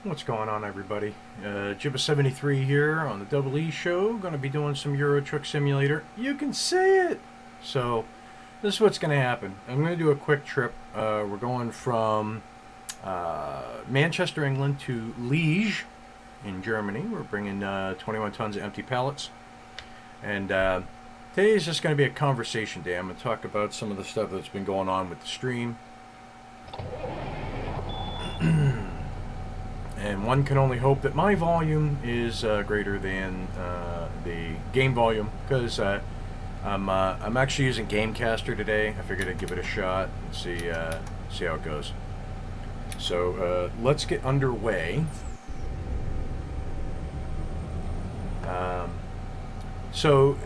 What's going on, everybody? Jibba 73 here on the E Show. Going to be doing some Euro Truck Simulator. You can say it! So, this is what's going to happen. I'm going to do a quick trip. We're going from Manchester, England to Liège in Germany. We're bringing 21 tons of empty pallets. And today is just going to be a conversation day. I'm going to talk about some of the stuff that's been going on with the stream. And one can only hope that my volume is greater than the game volume, because I'm actually using Gamecaster today. I figured I'd give it a shot and see how it goes. So let's get underway. So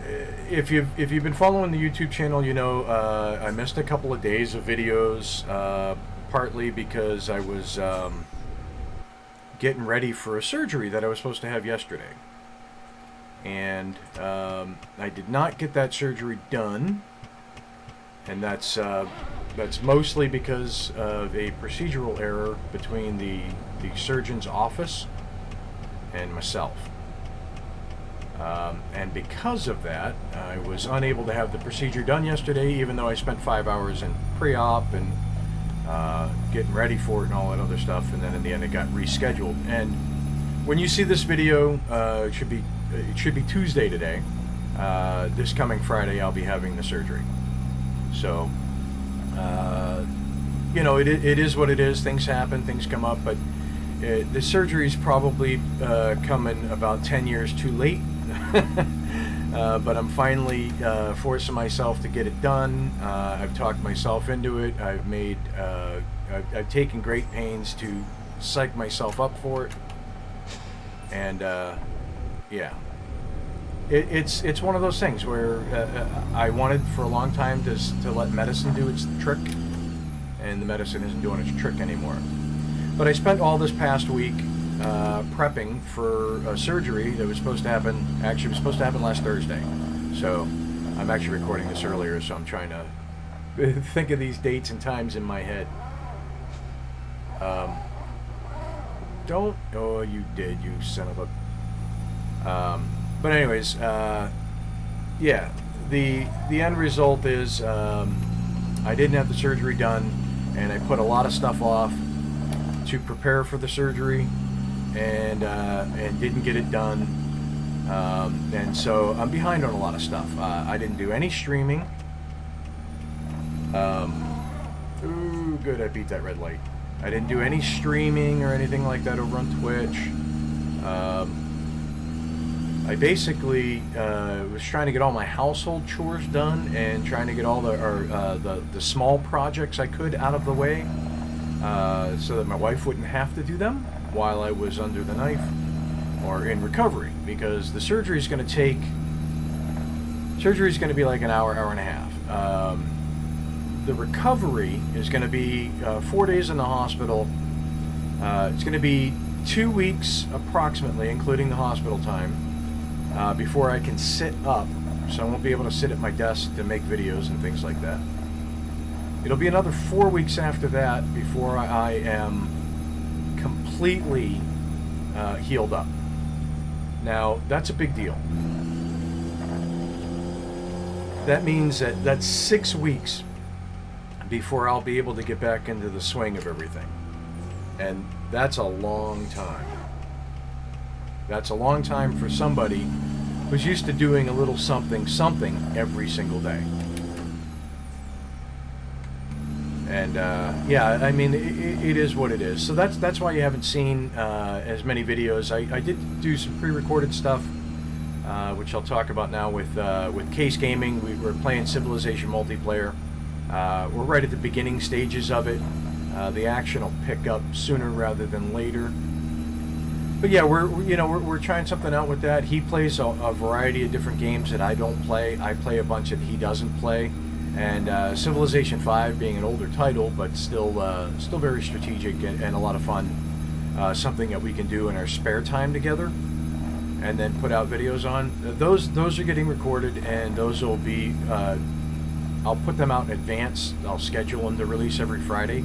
if you've been following the YouTube channel, you know I missed a couple of days of videos, partly because I was getting ready for a surgery that I was supposed to have yesterday, and I did not get that surgery done, and that's mostly because of a procedural error between the surgeon's office and myself. And because of that, I was unable to have the procedure done yesterday, even though I spent 5 hours in pre-op and getting ready for it and all that other stuff, and then in the end it got rescheduled. And when you see this video, it should be Tuesday today. This coming Friday I'll be having the surgery. So you know, it is what it is. Things happen, things come up, but the surgery is probably coming about 10 years too late. But I'm finally forcing myself to get it done. I've talked myself into it. I've taken great pains to psych myself up for it, and yeah, it's one of those things where I wanted for a long time to let medicine do its trick, and the medicine isn't doing its trick anymore. But I spent all this past week prepping for a surgery that was supposed to happen. Actually, it was supposed to happen last Thursday. So I'm actually recording this earlier, so I'm trying to think of these dates and times in my head. Oh, you did, you son of a. But anyways, yeah, the end result is I didn't have the surgery done, and I put a lot of stuff off to prepare for the surgery, and didn't get it done, and so I'm behind on a lot of stuff. I didn't do any streaming. Ooh, good, I beat that red light. I didn't do any streaming or anything like that over on Twitch. I basically was trying to get all my household chores done and trying to get all the small projects I could out of the way, so that my wife wouldn't have to do them while I was under the knife or in recovery, because the surgery is going to be like an hour and a half. The recovery is going to be 4 days in the hospital. It's going to be 2 weeks approximately, including the hospital time, before I can sit up, so I won't be able to sit at my desk to make videos and things like that. It'll be another 4 weeks after that before I am completely healed up. Now, that's a big deal. That means that's 6 weeks before I'll be able to get back into the swing of everything. And that's a long time. That's a long time for somebody who's used to doing a little something every single day. And yeah, I mean, it is what it is. So that's why you haven't seen as many videos. I did do some pre-recorded stuff, which I'll talk about now with Case Gaming. We were playing Civilization multiplayer. We're right at the beginning stages of it. The action will pick up sooner rather than later. But yeah, we're trying something out with that. He plays a variety of different games that I don't play. I play a bunch that he doesn't play. And Civilization 5 being an older title, but still very strategic and a lot of fun. Something that we can do in our spare time together, and then put out videos on. Those are getting recorded, and those will be. I'll put them out in advance. I'll schedule them to release every Friday.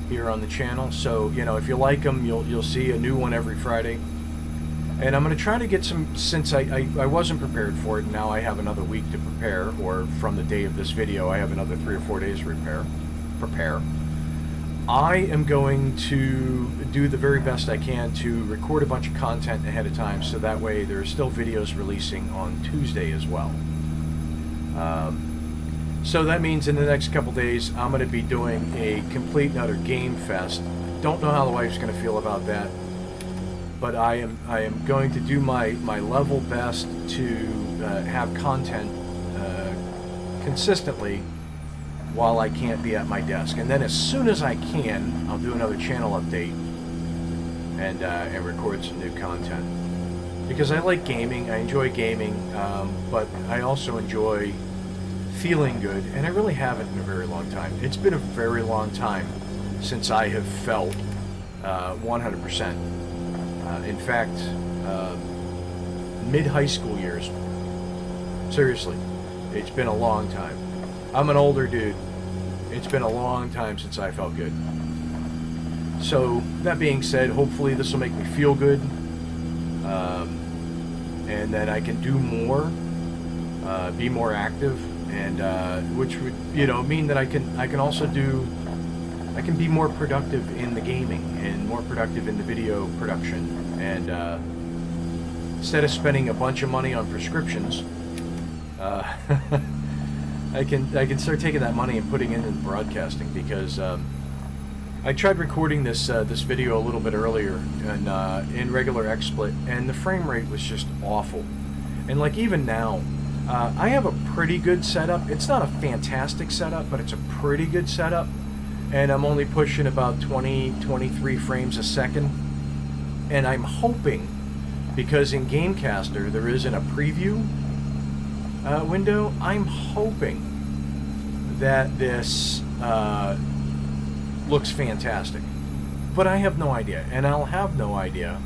here on the channel. So, you know, if you like them, you'll see a new one every Friday. And I'm going to try to get some, since I wasn't prepared for it, and now I have another week to prepare, or from the day of this video, I have another 3 or 4 days to prepare. I am going to do the very best I can to record a bunch of content ahead of time, so that way there are still videos releasing on Tuesday as well. So that means in the next couple days, I'm going to be doing a complete and utter game fest. Don't know how the wife's going to feel about that, but I am going to do my level best to have content consistently while I can't be at my desk. And then as soon as I can, I'll do another channel update and record some new content. Because I like gaming, I enjoy gaming, but I also enjoy feeling good, and I really haven't in a very long time. It's been a very long time since I have felt 100%. In fact, mid-high school years. Seriously, it's been a long time. I'm an older dude. It's been a long time since I felt good. So, that being said, hopefully this will make me feel good, and that I can do more, be more active, and which would, you know, mean that I can also be more productive in the gaming and more productive in the video production, and instead of spending a bunch of money on prescriptions, I can start taking that money and putting it into broadcasting, because I tried recording this video a little bit earlier in regular XSplit, and the frame rate was just awful. And like even now, I have a pretty good setup. It's not a fantastic setup, but it's a pretty good setup, and I'm only pushing about 23 frames a second. And I'm hoping, because in Gamecaster there isn't a preview window, I'm hoping that this looks fantastic. But I have no idea, and I'll have no idea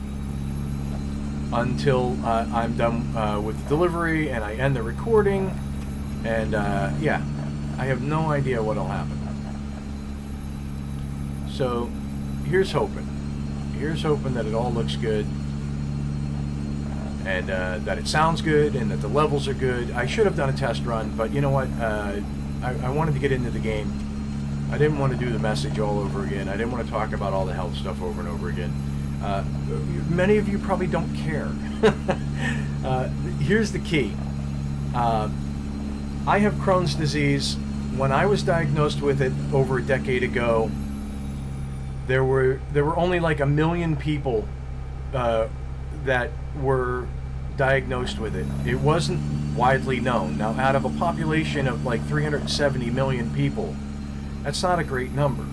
until I'm done with the delivery and I end the recording, and yeah, I have no idea what'll happen. So here's hoping that it all looks good, and that it sounds good, and that the levels are good. I should have done a test run, but you know what, I wanted to get into the game. I didn't want to do the message all over again. I didn't want to talk about all the health stuff over and over again. Many of you probably don't care. Here's the key. I have Crohn's disease. When I was diagnosed with it over a decade ago, there were only like 1 million people that were diagnosed with it. It wasn't widely known. Now, out of a population of like 370 million people, that's not a great number.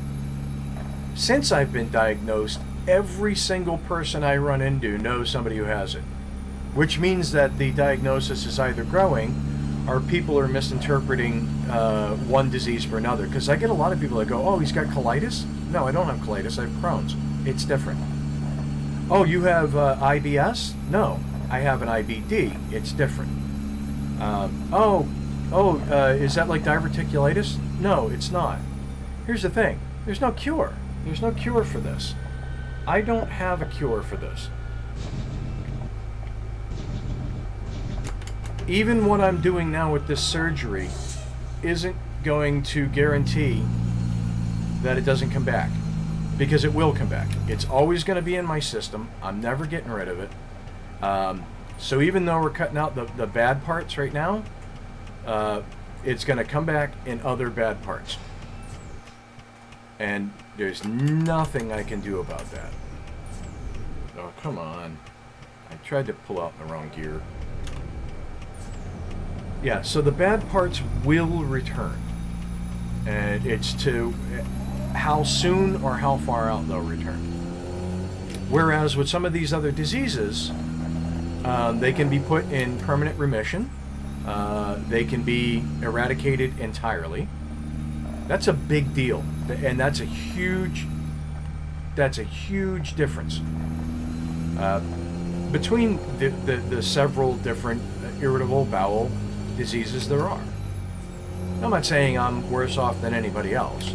Since I've been diagnosed, every single person I run into knows somebody who has it, which means that the diagnosis is either growing or people are misinterpreting one disease for another. Because I get a lot of people that go, oh, he's got colitis? No, I don't have colitis, I have Crohn's. It's different. Oh, you have IBS? No, I have an IBD. It's different. Is that like diverticulitis? No, it's not. Here's the thing. There's no cure. There's no cure for this. I don't have a cure for this. Even what I'm doing now with this surgery isn't going to guarantee that it doesn't come back, because it will come back. It's always going to be in my system. I'm never getting rid of it. So even though we're cutting out the bad parts right now, it's going to come back in other bad parts. And there's nothing I can do about that. Oh, come on. I tried to pull out in the wrong gear. Yeah, so the bad parts will return. And it's to how soon or how far out they'll return. Whereas with some of these other diseases, they can be put in permanent remission. They can be eradicated entirely. That's a big deal, and that's a huge difference between the several different irritable bowel diseases there are. I'm not saying I'm worse off than anybody else,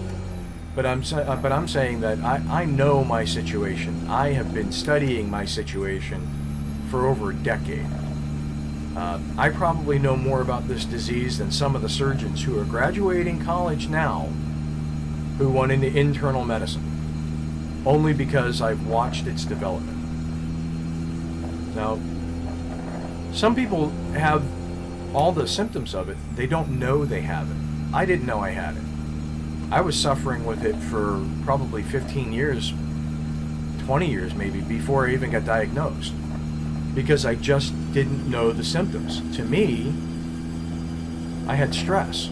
But I'm saying that I know my situation. I have been studying my situation for over a decade. I probably know more about this disease than some of the surgeons who are graduating college now who went into internal medicine, only because I've watched its development. Now, some people have all the symptoms of it. They don't know they have it. I didn't know I had it. I was suffering with it for probably 15 years, 20 years maybe, before I even got diagnosed, because I just didn't know the symptoms. To me, I had stress.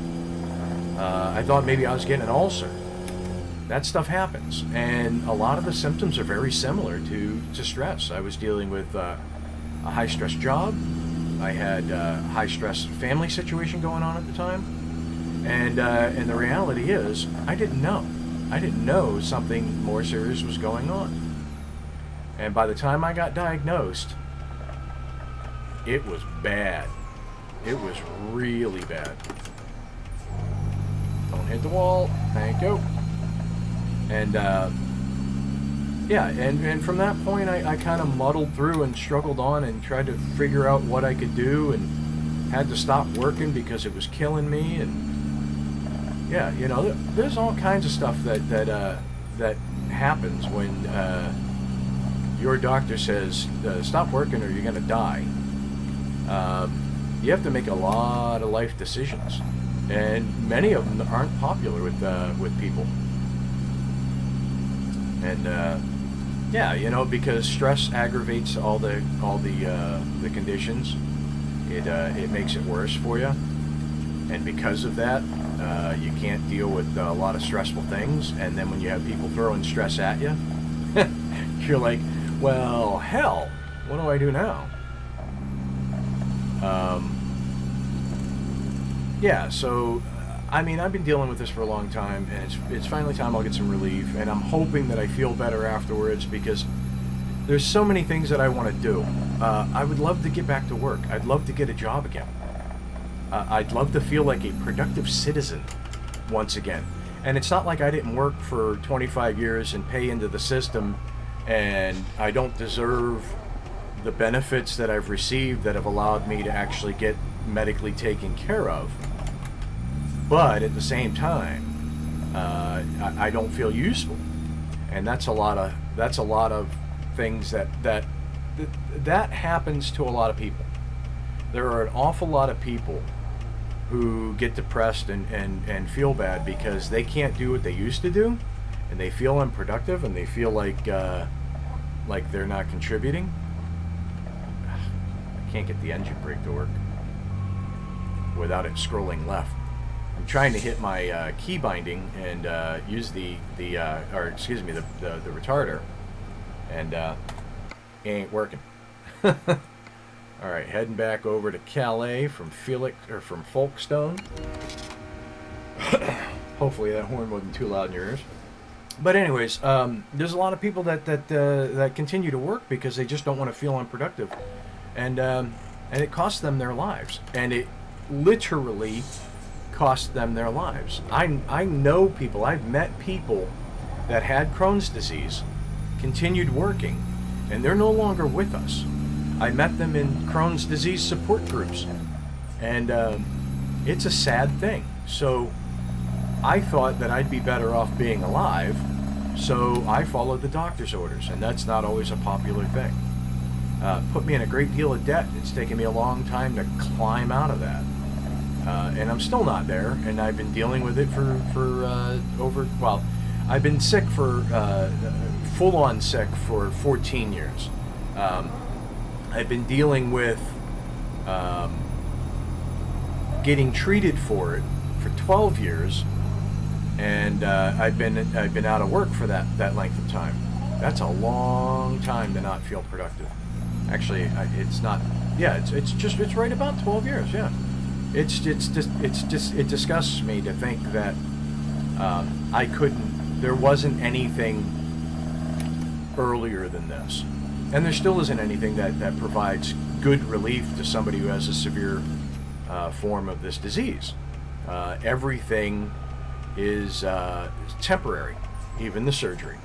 I thought maybe I was getting an ulcer. That stuff happens, and a lot of the symptoms are very similar to stress. I was dealing with a high-stress job. I had a high-stress family situation going on at the time, and the reality is, I didn't know. I didn't know something more serious was going on. And by the time I got diagnosed, it was bad. It was really bad. Don't hit the wall. Thank you. And yeah, and from that point, I kind of muddled through and struggled on and tried to figure out what I could do, and had to stop working because it was killing me. And yeah, you know, there's all kinds of stuff that happens when your doctor says stop working or you're gonna die. You have to make a lot of life decisions, and many of them aren't popular with people. And yeah, you know, because stress aggravates all the conditions. It makes it worse for you, and because of that, you can't deal with a lot of stressful things. And then when you have people throwing stress at you, you're like, well, hell, what do I do now? Yeah, so I mean, I've been dealing with this for a long time, and it's finally time I'll get some relief, and I'm hoping that I feel better afterwards, because there's so many things that I want to do. I would love to get back to work. I'd love to get a job again. I'd love to feel like a productive citizen once again. And it's not like I didn't work for 25 years and pay into the system, and I don't deserve the benefits that I've received that have allowed me to actually get medically taken care of. But at the same time, I don't feel useful, and that's a lot of things that happens to a lot of people. There are an awful lot of people who get depressed and feel bad because they can't do what they used to do, and they feel unproductive, and they feel like they're not contributing. I can't get the engine brake to work without it scrolling left. I'm trying to hit my key binding and use the retarder, and it ain't working. All right, heading back over to Calais from Folkestone. Hopefully that horn wasn't too loud in your ears. But anyways, there's a lot of people that continue to work because they just don't want to feel unproductive, and it costs them their lives, and it literally cost them their lives. I know people, I've met people that had Crohn's disease, continued working, and they're no longer with us. I met them in Crohn's disease support groups, and it's a sad thing. So I thought that I'd be better off being alive, so I followed the doctor's orders, and that's not always a popular thing. Put me in a great deal of debt. It's taken me a long time to climb out of that. And I'm still not there, and I've been dealing with it I've been sick full-on sick for 14 years. I've been dealing with getting treated for it for 12 years, and I've been out of work for that length of time. That's a long time to not feel productive. Actually, it's not. Yeah, it's right about 12 years. Yeah. It disgusts me to think that there wasn't anything earlier than this, and there still isn't anything that provides good relief to somebody who has a severe form of this disease. Everything is temporary, even the surgery.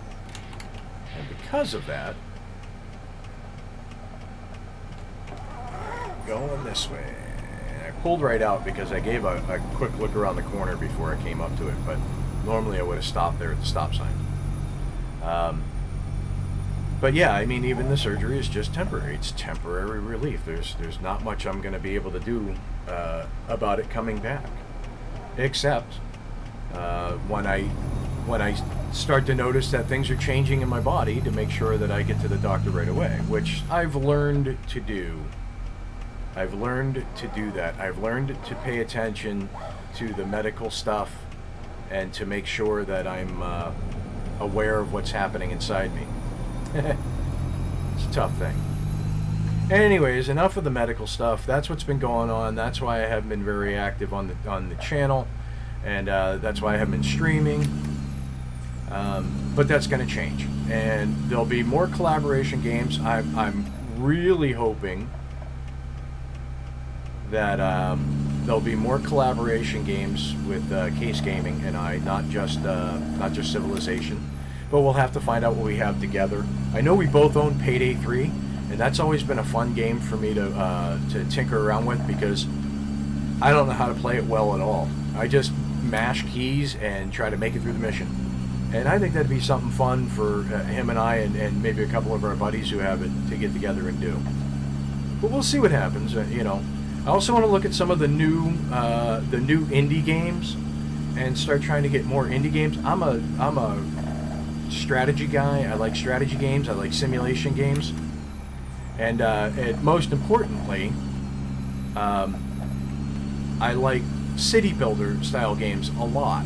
And because of that, going this way. And I pulled right out because I gave a quick look around the corner before I came up to it, but normally I would have stopped there at the stop sign. But yeah, I mean, even the surgery is just temporary. It's temporary relief. There's not much I'm going to be able to do about it coming back, except when I start to notice that things are changing in my body, to make sure that I get to the doctor right away, which I've learned to do. I've learned to do that. I've learned to pay attention to the medical stuff and to make sure that I'm aware of what's happening inside me. It's a tough thing. Anyways, enough of the medical stuff. That's what's been going on. That's why I haven't been very active on the channel, and that's why I haven't been streaming. But that's going to change, and there'll be more collaboration games. I'm really hoping that there'll be more collaboration games with Case Gaming and I, not just Civilization. But we'll have to find out what we have together. I know we both own Payday 3, and that's always been a fun game for me to tinker around with, because I don't know how to play it well at all. I just mash keys and try to make it through the mission. And I think that'd be something fun for him and I, and maybe a couple of our buddies who have it, to get together and do. But we'll see what happens. You know, I also want to look at some of the new indie games and start trying to get more indie games. I'm a strategy guy. I like strategy games. I like simulation games, and most importantly, I like city builder style games a lot.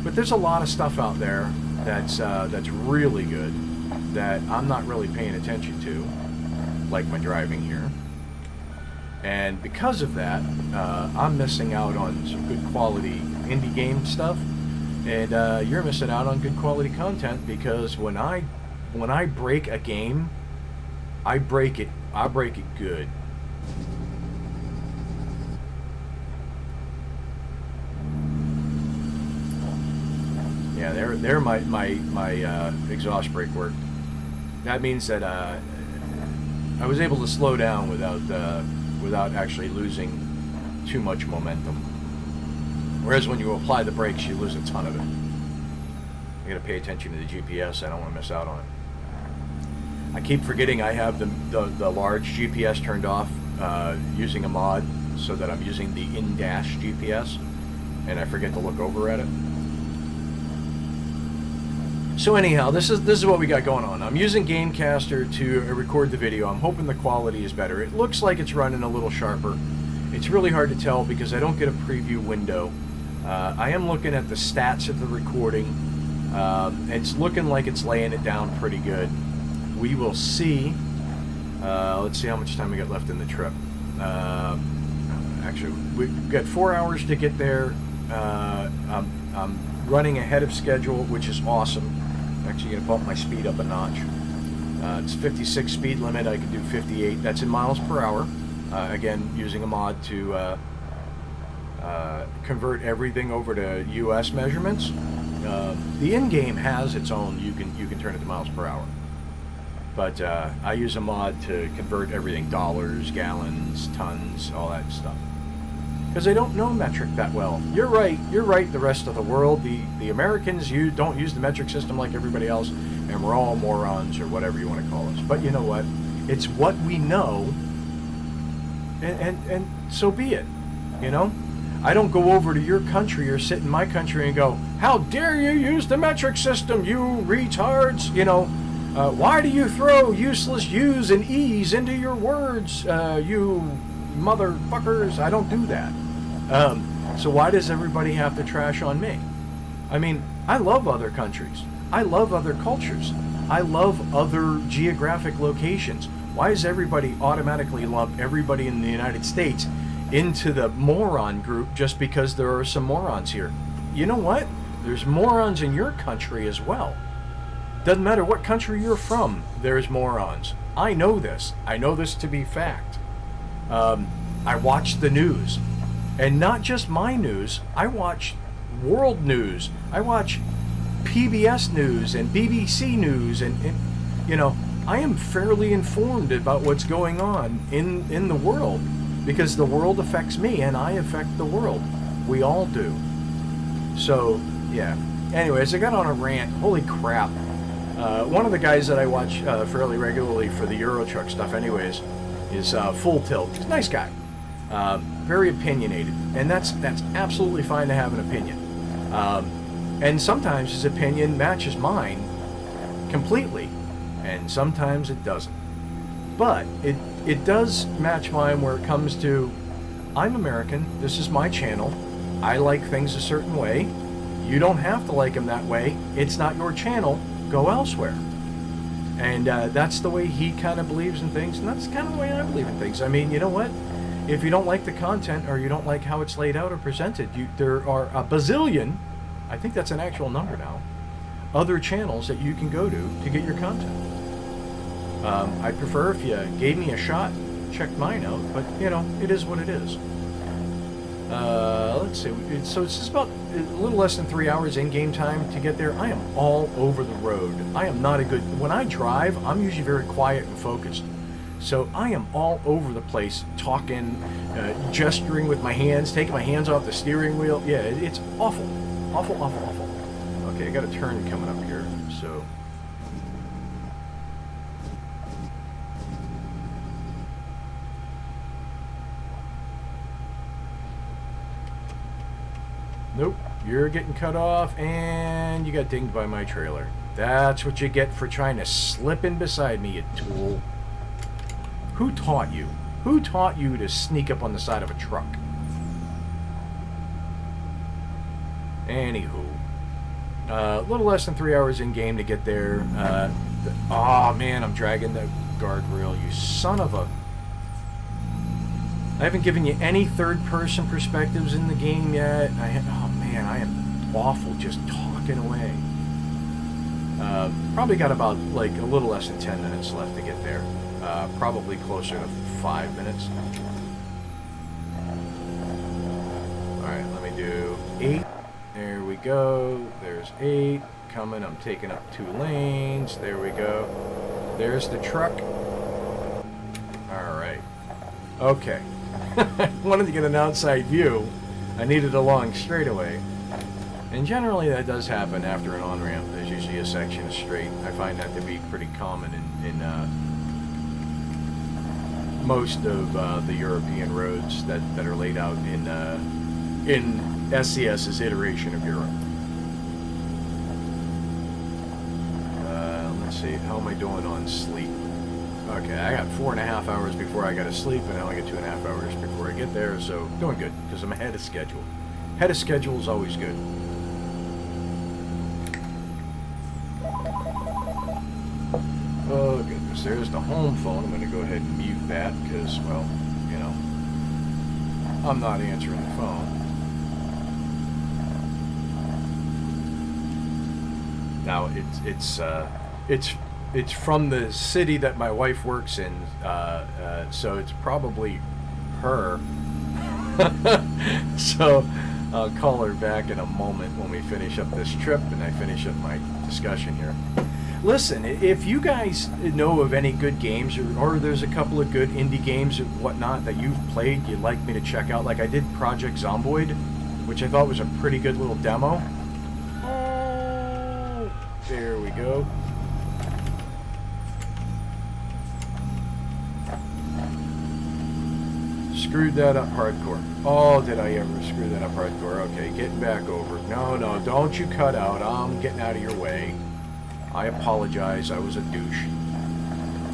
But there's a lot of stuff out there that's really good that I'm not really paying attention to, like my driving here. And because of that, I'm missing out on some good quality indie game stuff. And you're missing out on good quality content, because when I break a game, I break it good. Yeah, there my exhaust brake worked. That means that I was able to slow down without actually losing too much momentum. Whereas when you apply the brakes, you lose a ton of it. You got to pay attention to the GPS. I don't want to miss out on it. I keep forgetting I have the large GPS turned off using a mod, so that I'm using the in-dash GPS, and I forget to look over at it. So anyhow, this is what we got going on. I'm using Gamecaster to record the video. I'm hoping the quality is better. It looks like it's running a little sharper. It's really hard to tell because I don't get a preview window. I am looking at the stats of the recording. It's looking like it's laying it down pretty good. We will see. Let's see how much time we got left in the trip. Actually, we've got 4 hours to get there. I'm running ahead of schedule, which is awesome. I'm actually going to bump my speed up a notch. It's 56 speed limit. I can do 58. That's in miles per hour. Again, using a mod to convert everything over to U.S. measurements. The in-game has its own. You can turn it to miles per hour. But I use a mod to convert everything: dollars, gallons, tons, all that stuff. Because they don't know metric that well. You're right. The rest of the world, the Americans, don't use the metric system like everybody else, and we're all morons or whatever you want to call us. But you know what? It's what we know, and so be it. You know, I don't go over to your country or sit in my country and go, "How dare you use the metric system, you retards?" You know, why do you throw useless U's and E's into your words, you motherfuckers? I don't do that. So why does everybody have to trash on me? I mean, I love other countries. I love other cultures. I love other geographic locations. Why does everybody automatically lump everybody in the United States into the moron group just because there are some morons here? You know what? There's morons in your country as well. Doesn't matter what country you're from, there's morons. I know this. I know this to be fact. I watch the news. And not just my news, I watch world news. I watch PBS News and BBC News, and you know, I am fairly informed about what's going on in the world, because the world affects me and I affect the world. We all do. So, yeah. Anyways, I got on a rant. Holy crap. One of the guys that I watch fairly regularly for the Euro Truck stuff anyways is Full Tilt. He's a nice guy. Very opinionated. And that's absolutely fine to have an opinion. And sometimes his opinion matches mine completely. And sometimes it doesn't. But it does match mine where it comes to, I'm American, this is my channel, I like things a certain way, you don't have to like them that way, it's not your channel, go elsewhere. And that's the way he kind of believes in things, and that's kind of the way I believe in things. I mean, you know what? If you don't like the content, or you don't like how it's laid out or presented, there are a bazillion, I think that's an actual number now, other channels that you can go to get your content. I'd prefer if you gave me a shot, checked mine out, but you know, it is what it is. Let's see, so it's just about a little less than 3 hours in-game time to get there. I am all over the road. I am not a good, when I drive, I'm usually very quiet and focused. So I am all over the place, talking, gesturing with my hands, taking my hands off the steering wheel. Yeah, it's awful. Awful, awful, awful. Okay, I got a turn coming up here, so. Nope, you're getting cut off, and you got dinged by my trailer. That's what you get for trying to slip in beside me, you tool. Who taught you? Who taught you to sneak up on the side of a truck? Anywho. A little less than 3 hours in game to get there. Oh man, I'm dragging the guardrail, you son of a... I haven't given you any third-person perspectives in the game yet. Oh man, I am awful just talking away. Probably got about like a little less than 10 minutes left to get there. Probably closer to 5 minutes. Alright, let me do 8. There we go. There's 8. Coming, I'm taking up 2 lanes. There we go. There's the truck. Alright. Okay. I wanted to get an outside view. I needed a long straightaway. And generally that does happen after an on-ramp. There's usually a section of straight. I find that to be pretty common in most of the European roads that are laid out in SCS's iteration of Europe. Let's see, how am I doing on sleep? Okay, I got 4.5 hours before I got to sleep, and I only get 2.5 hours before I get there, so doing good, because I'm ahead of schedule. Ahead of schedule is always good. Oh goodness, there's the home phone. I'm going to go ahead and mute that, because, well, you know, I'm not answering the phone. Now, it's from the city that my wife works in, so it's probably her. So I'll call her back in a moment when we finish up this trip and I finish up my discussion here. Listen, if you guys know of any good games, or there's a couple of good indie games and whatnot that you've played you'd like me to check out, like I did Project Zomboid, which I thought was a pretty good little demo. Oh, there we go. Screwed that up hardcore. Oh, did I ever screw that up hardcore? Okay, getting back over. No, don't you cut out. I'm getting out of your way. I apologize. I was a douche.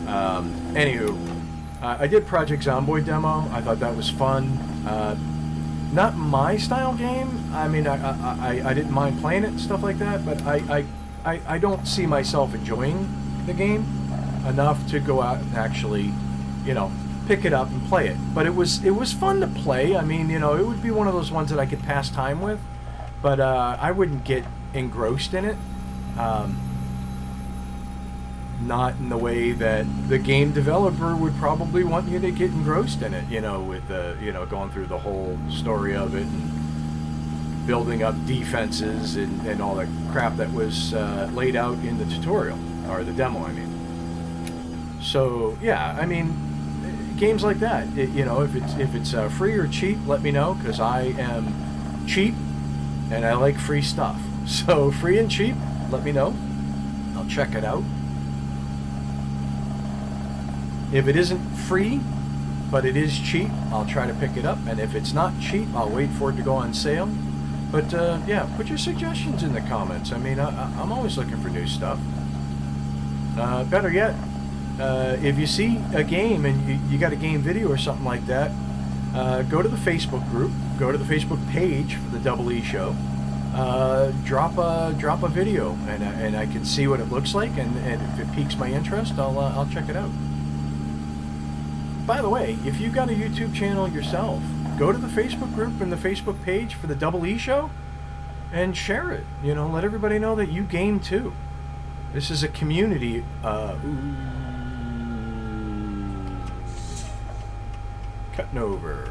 Anywho, I did Project Zomboid demo. I thought that was fun. Not my style game. I mean, I didn't mind playing it and stuff like that, but I don't see myself enjoying the game enough to go out and actually, you know, pick it up and play it. But it was fun to play. I mean, you know, it would be one of those ones that I could pass time with, but I wouldn't get engrossed in it. Not in the way that the game developer would probably want you to get engrossed in it, you know, with you know, going through the whole story of it and building up defenses and all the crap that was laid out in the tutorial, or the demo, I mean. So yeah, I mean, games like that, you know, if it's free or cheap, let me know, because I am cheap and I like free stuff. So free and cheap, let me know. I'll check it out. If it isn't free, but it is cheap, I'll try to pick it up. And if it's not cheap, I'll wait for it to go on sale. But yeah, put your suggestions in the comments. I mean, I'm always looking for new stuff. Better yet, if you see a game and you got a game video or something like that, go to the Facebook group, go to the Facebook page for the Double E Show, drop a video, and I can see what it looks like, and if it piques my interest, I'll check it out. By the way, if you've got a YouTube channel yourself, go to the Facebook group and the Facebook page for the Double E Show and share it. You know, let everybody know that you game too. This is a community. Cutting over.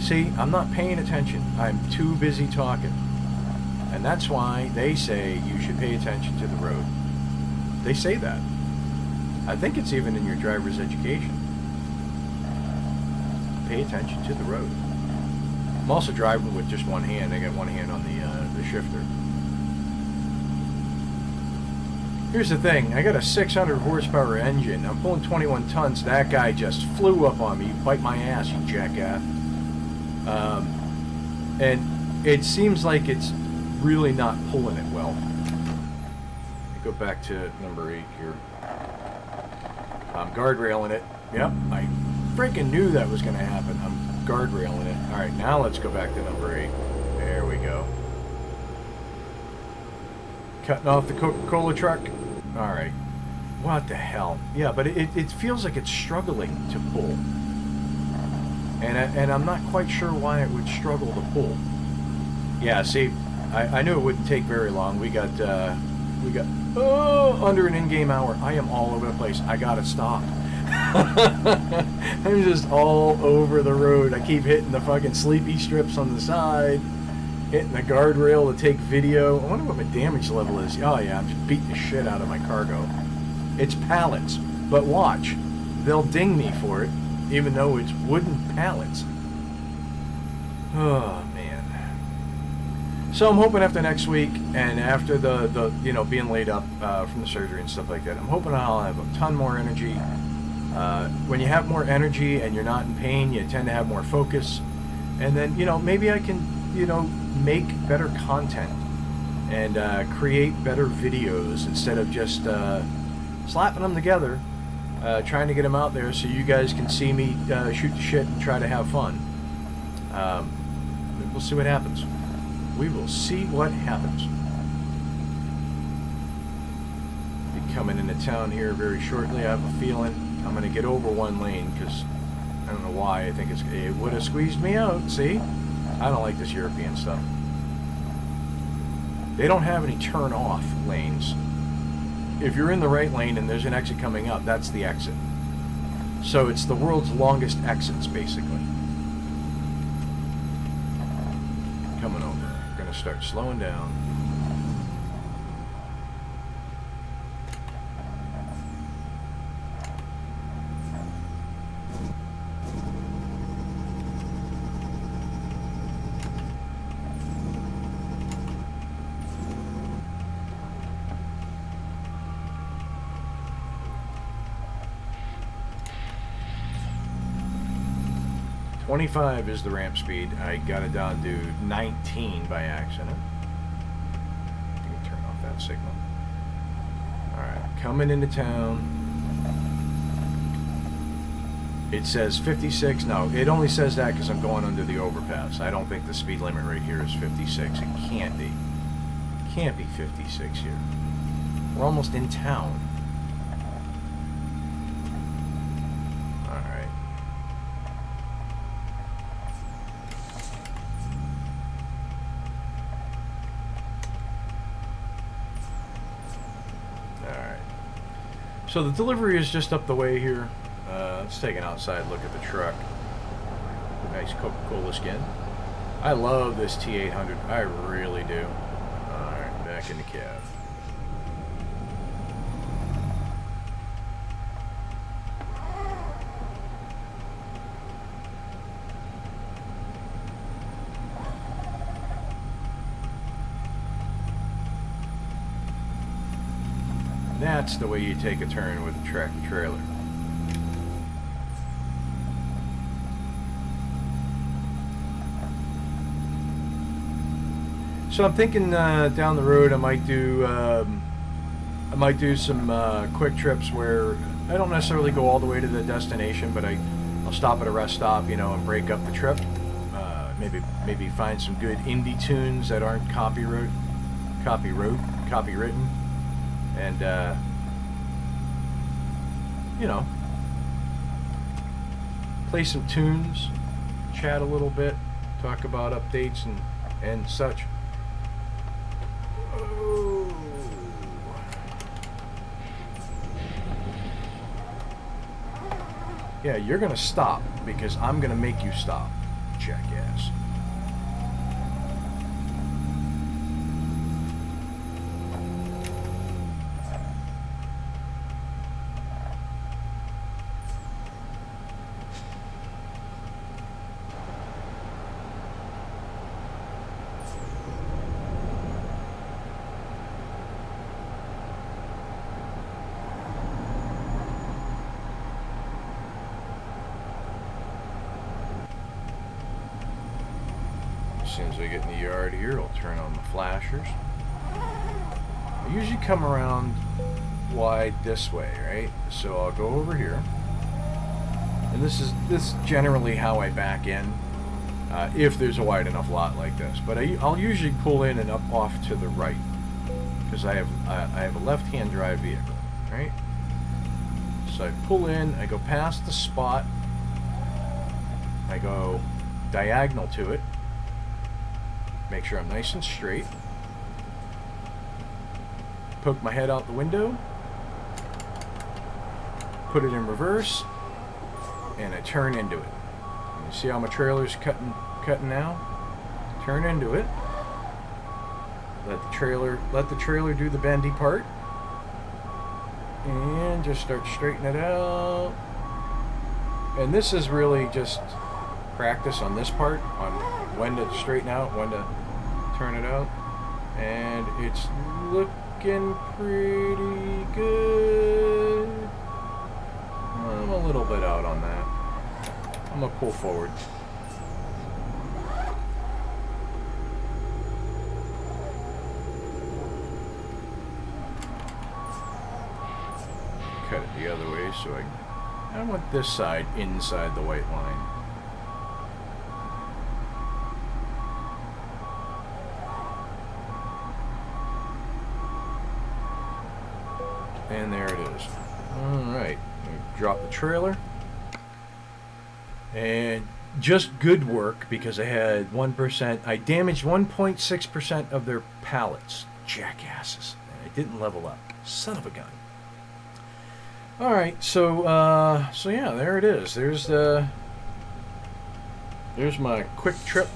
See, I'm not paying attention. I'm too busy talking. And that's why they say you should pay attention to the road. They say that. I think it's even in your driver's education. Pay attention to the road. I'm also driving with just one hand. I got one hand on the shifter. Here's the thing. I got a 600 horsepower engine. I'm pulling 21 tons. That guy just flew up on me. Bite my ass, you jackass. And it seems like it's really not pulling it well. Go back to number 8 here. I'm guardrailing it. Yep, I freaking knew that was going to happen. I'm guardrailing it. All right, now let's go back to number 8. There we go. Cutting off the Coca-Cola truck. All right. What the hell? Yeah, but it feels like it's struggling to pull. And I'm not quite sure why it would struggle to pull. Yeah, see, I knew it wouldn't take very long. We got under an in-game hour. I am all over the place. I gotta stop. I'm just all over the road. I keep hitting the fucking sleepy strips on the side, hitting the guardrail to take video. I wonder what my damage level is. Oh yeah, I'm just beating the shit out of my cargo. It's pallets, but watch, they'll ding me for it, even though it's wooden pallets. Oh man. So I'm hoping after next week and after the you know, being laid up from the surgery and stuff like that, I'm hoping I'll have a ton more energy. When you have more energy and you're not in pain, you tend to have more focus. And then, you know, maybe I can, you know, make better content and create better videos instead of just slapping them together, trying to get them out there so you guys can see me shoot the shit and try to have fun. We'll see what happens. We will see what happens. Be coming into town here very shortly. I have a feeling I'm going to get over one lane because I don't know why. I think it would have squeezed me out. See? I don't like this European stuff. They don't have any turn off lanes. If you're in the right lane and there's an exit coming up, that's the exit. So it's the world's longest exits, basically. Coming over. Going to start slowing down. $25 is the ramp speed. I got it down to 19 by accident. Let me turn off that signal. Alright, coming into town. It says 56. No, it only says that because I'm going under the overpass. I don't think the speed limit right here is 56. It can't be. It can't be 56 here. We're almost in town. So the delivery is just up the way here. Let's take an outside look at the truck. Nice Coca-Cola skin. I love this T800. I really do. Alright, back in the cab. That's the way you take a turn with a tractor trailer. So I'm thinking down the road I might do some quick trips where I don't necessarily go all the way to the destination, but I'll stop at a rest stop, you know, and break up the trip. Maybe find some good indie tunes that aren't copywritten, and you know, play some tunes, chat a little bit, talk about updates and such. Oh. Yeah, you're gonna stop because I'm gonna make you stop, jackass. As soon as I get in the yard here, I'll turn on the flashers. I usually come around wide this way, right? So I'll go over here, and this is generally how I back in if there's a wide enough lot like this. But I'll usually pull in and up off to the right because I have a left-hand drive vehicle, right? So I pull in, I go past the spot, I go diagonal to it. Make sure I'm nice and straight. Poke my head out the window. Put it in reverse. And I turn into it. And you see how my trailer's cutting now? Turn into it. Let the trailer do the bendy part. And just start straightening it out. And this is really just practice on this part, on when to straighten out, when to turn it out, and it's looking pretty good. I'm a little bit out on that. I'm gonna pull forward. Cut it the other way so I want this side inside the white line. And there it is. Alright, drop the trailer. And just good work because I had 1%. I damaged 1.6% of their pallets. Jackasses. And I didn't level up. Son of a gun. Alright, so yeah, there it is. There's my quick trip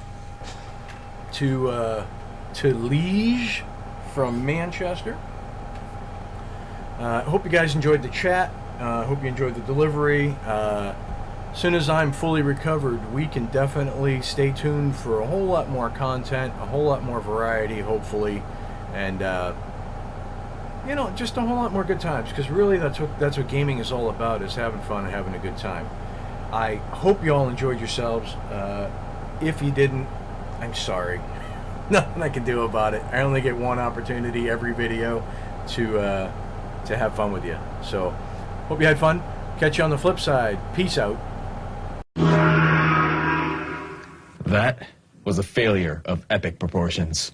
to Liege from Manchester. I hope you guys enjoyed the chat. Hope you enjoyed the delivery. As soon as I'm fully recovered, we can definitely stay tuned for a whole lot more content, a whole lot more variety, hopefully, and you know, just a whole lot more good times. Because really, that's what gaming is all about: is having fun and having a good time. I hope you all enjoyed yourselves. If you didn't, I'm sorry. Nothing I can do about it. I only get one opportunity every video to have fun with you. So, hope you had fun. Catch you on the flip side. Peace out. That was a failure of epic proportions.